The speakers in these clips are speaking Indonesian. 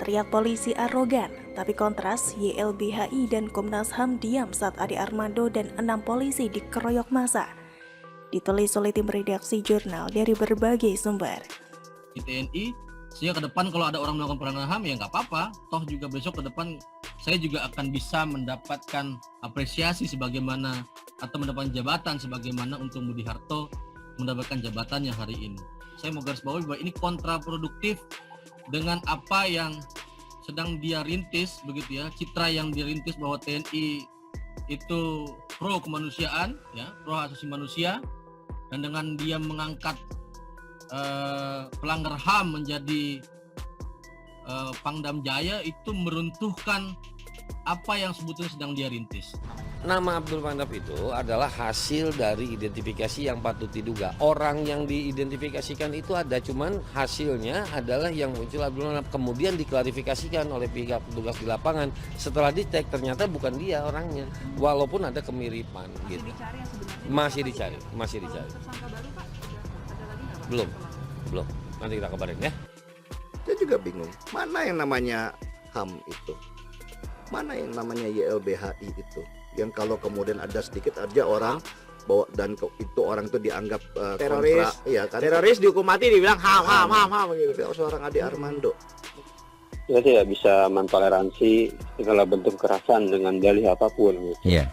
teriak polisi arogan, tapi kontras YLBHI dan Komnas HAM diam saat Ade Armando dan 6 polisi dikeroyok massa. Ditulis oleh tim redaksi jurnal dari berbagai sumber. Di TNI, sehingga ke depan kalau ada orang melakukan pelanggaran HAM ya nggak apa-apa. Toh juga besok ke depan saya juga akan bisa mendapatkan apresiasi sebagaimana atau mendapatkan jabatan sebagaimana untuk Budi Harto mendapatkan jabatannya hari ini. Saya mau garis bawahi bahwa ini kontraproduktif dengan apa yang sedang dia rintis, begitu ya, citra yang dirintis bahwa TNI itu pro kemanusiaan, ya, pro hak asasi manusia, dan dengan dia mengangkat pelanggar HAM menjadi Pangdam Jaya itu meruntuhkan apa yang sebetulnya sedang dia rintis. Nama Abdul Manaf itu adalah hasil dari identifikasi yang patut diduga. Orang yang diidentifikasikan itu ada, cuman hasilnya adalah yang muncul Abdul Manaf. Kemudian diklarifikasikan oleh pihak petugas di lapangan. Setelah dicek ternyata bukan dia orangnya. Walaupun ada kemiripan. Gitu. Masih dicari. Tersangka baru Pak, ada lagi nggak Pak? Belum. Nanti kita kabarin ya. Saya juga bingung, mana yang namanya HAM itu? Mana yang namanya YLBHI itu? Yang kalau kemudian ada sedikit aja orang bawa dan itu orang itu dianggap teroris, kontra, iya kan? teroris dihukum mati dibilang ham gitu. Tapi seorang Ade Armando. Kita tidak bisa mentoleransi segala bentuk kekerasan dengan dalih apapun. Gitu. Iya.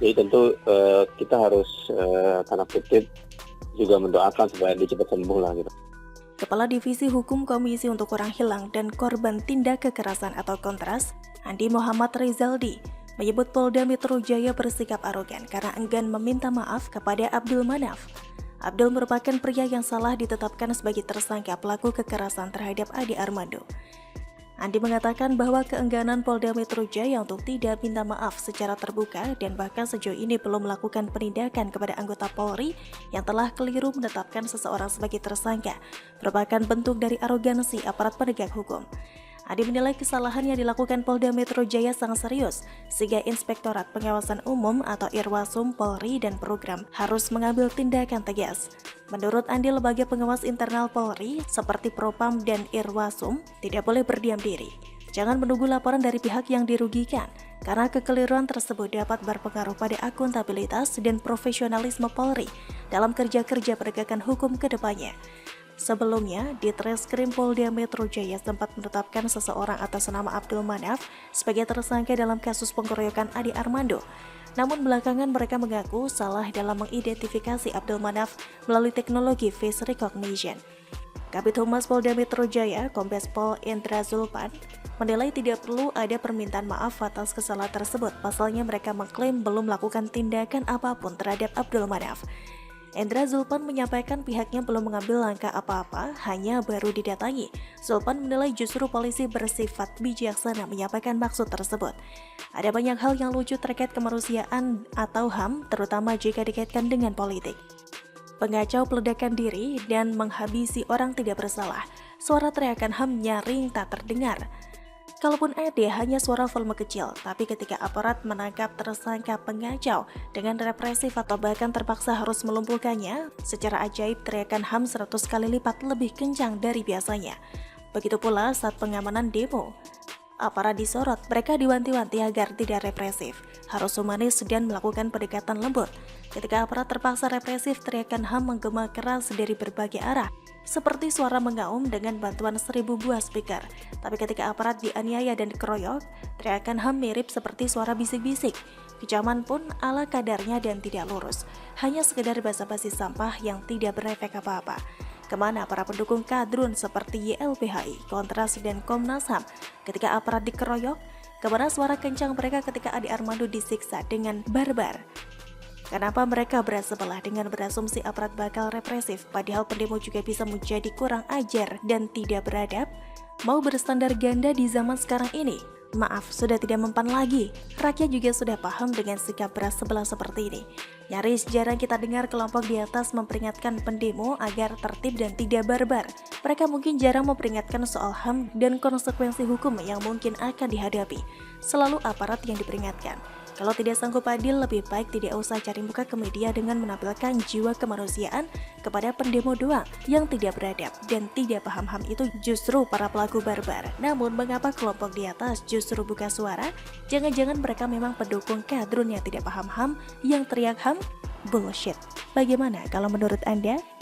Jadi tentu kita harus tanda kutip juga mendoakan supaya dia cepat sembuh lah gitu. Kepala Divisi Hukum Komisi untuk Orang Hilang dan Korban Tindak Kekerasan atau Kontras, Andi Muhammad Rizaldi, menyebut Polda Metro Jaya bersikap arogan karena enggan meminta maaf kepada Abdul Manaf. Abdul merupakan pria yang salah ditetapkan sebagai tersangka pelaku kekerasan terhadap Ade Armando. Andi mengatakan bahwa keengganan Polda Metro Jaya untuk tidak minta maaf secara terbuka dan bahkan sejauh ini belum melakukan penindakan kepada anggota Polri yang telah keliru menetapkan seseorang sebagai tersangka merupakan bentuk dari arogansi aparat penegak hukum. Adi menilai kesalahan yang dilakukan Polda Metro Jaya sangat serius, sehingga Inspektorat Pengawasan Umum atau Irwasum, Polri, dan Program harus mengambil tindakan tegas. Menurut Andi, lembaga pengawas internal Polri seperti Propam dan Irwasum tidak boleh berdiam diri. Jangan menunggu laporan dari pihak yang dirugikan, karena kekeliruan tersebut dapat berpengaruh pada akuntabilitas dan profesionalisme Polri dalam kerja-kerja penegakan hukum ke depannya. Sebelumnya, Ditreskrim Polda Metro Jaya sempat menetapkan seseorang atas nama Abdul Manaf sebagai tersangka dalam kasus pengeroyokan Ade Armando. Namun belakangan mereka mengaku salah dalam mengidentifikasi Abdul Manaf melalui teknologi face recognition. Kabid Humas Polda Metro Jaya, Kombes Pol Endra Zulpan, menilai tidak perlu ada permintaan maaf atas kesalahan tersebut. Pasalnya mereka mengklaim belum melakukan tindakan apapun terhadap Abdul Manaf. Endra Zulpan menyampaikan pihaknya belum mengambil langkah apa-apa, hanya baru didatangi. Zulpan menilai justru polisi bersifat bijaksana menyampaikan maksud tersebut. Ada banyak hal yang lucu terkait kemanusiaan atau HAM, terutama jika dikaitkan dengan politik. Pengacau peledakan diri dan menghabisi orang tidak bersalah. Suara teriakan HAM nyaring tak terdengar. Kalaupun ada hanya suara volume kecil, tapi ketika aparat menangkap tersangka pengacau dengan represif atau bahkan terpaksa harus melumpuhkannya, secara ajaib teriakan HAM 100 kali lipat lebih kencang dari biasanya. Begitu pula saat pengamanan demo. Aparat disorot, mereka diwanti-wanti agar tidak represif, harus humanis dan melakukan pendekatan lembut. Ketika aparat terpaksa represif, teriakan HAM menggema keras dari berbagai arah, seperti suara mengaum dengan bantuan 1000 buah speaker. Tapi ketika aparat dianiaya dan dikeroyok, teriakan HAM mirip seperti suara bisik-bisik. Kecaman pun ala kadarnya dan tidak lurus, hanya sekedar basa-basi sampah yang tidak berefek apa-apa. Kemana para pendukung kadrun seperti YLBHI, Kontras, dan Komnas HAM ketika aparat dikeroyok? Kemana suara kencang mereka ketika Ade Armando disiksa dengan barbar? Kenapa mereka bersebelah dengan berasumsi aparat bakal represif, padahal pendemo juga bisa menjadi kurang ajar dan tidak beradab? Mau berstandar ganda di zaman sekarang ini? Maaf, sudah tidak mempan lagi. Rakyat juga sudah paham dengan sikap bersebelah seperti ini. Nyaris jarang kita dengar kelompok di atas memperingatkan pendemo agar tertib dan tidak barbar. Mereka mungkin jarang memperingatkan soal HAM dan konsekuensi hukum yang mungkin akan dihadapi. Selalu aparat yang diperingatkan. Kalau tidak sanggup adil, lebih baik tidak usah cari muka ke media dengan menampilkan jiwa kemanusiaan kepada pendemo doang yang tidak beradab dan tidak paham HAM itu justru para pelaku barbar. Namun mengapa kelompok di atas justru buka suara? Jangan-jangan mereka memang pendukung kadrun yang tidak paham HAM yang teriak HAM? Bullshit. Bagaimana kalau menurut Anda?